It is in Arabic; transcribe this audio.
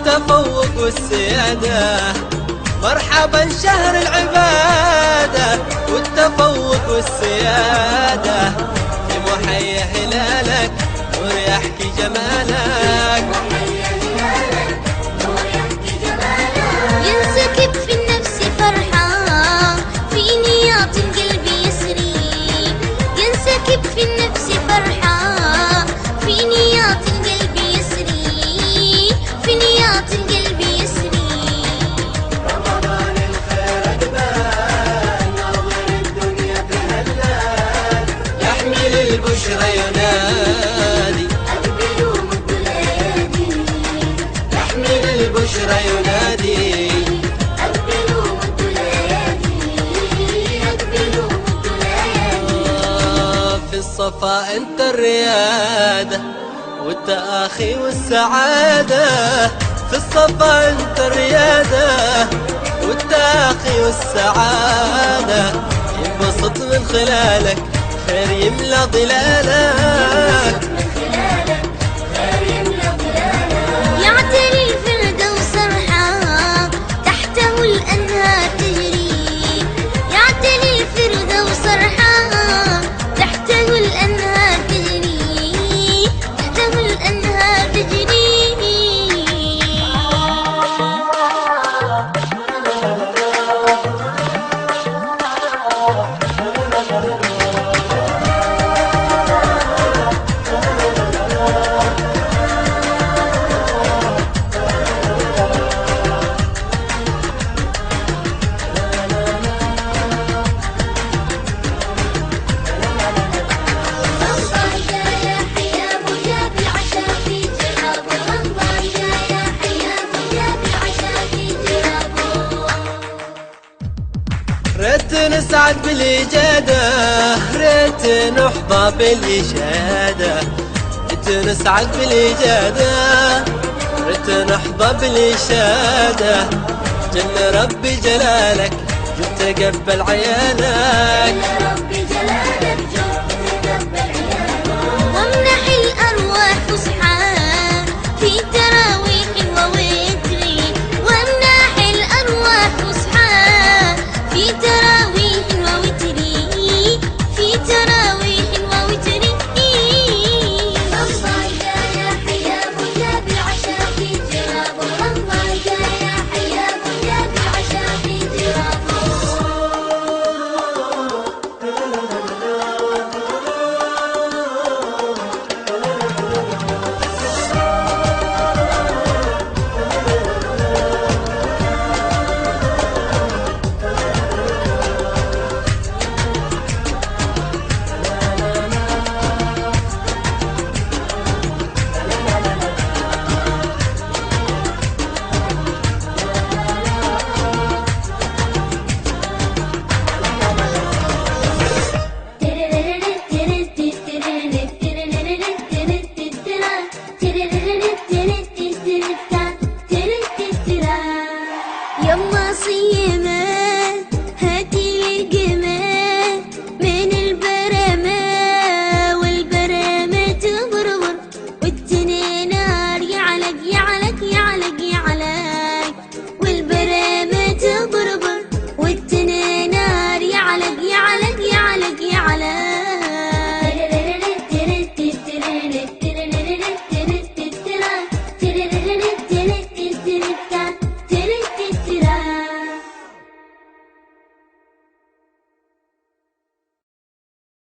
والتفوق والسيادة. مرحبا شهر العبادة والتفوق والسيادة، في محيي هلالك نور يحكي جمالك. ينسكب في النفس فرحة في نياط القلب يسري، ينسكب في النفس فرحة في نياط القلب يسري، في نياط القلب يسري. رمضان الخير أقبال، ناظر الدنيا تهلال، يحمل البشرى ينادي. أقبلوا مدوا الأيادي، يحمل البشرى ينادي. أقبلوا مدوا الأيادي، أقبلوا مدوا الأيادي. في الصفا أنت الريادة والتآخي والسعادة. في الصفا أنت الريادة والتآخي والسعادة، ينبسط من خلالك خير يملى ظلالك. يعتلي الفردوس رحى تحته الأنهار تجري، يعتلي الفردوس رحى تحته الأنهار تجري، تحته الأنهار تجري. ريت نسعد بالإجادة، ريت نحظى بالإشادة. ريت نسعد بالإجادة، ريت نحظى بالإشادة. جل ربي جلالك جل تقبل عيالك. جل ربي جلالك جل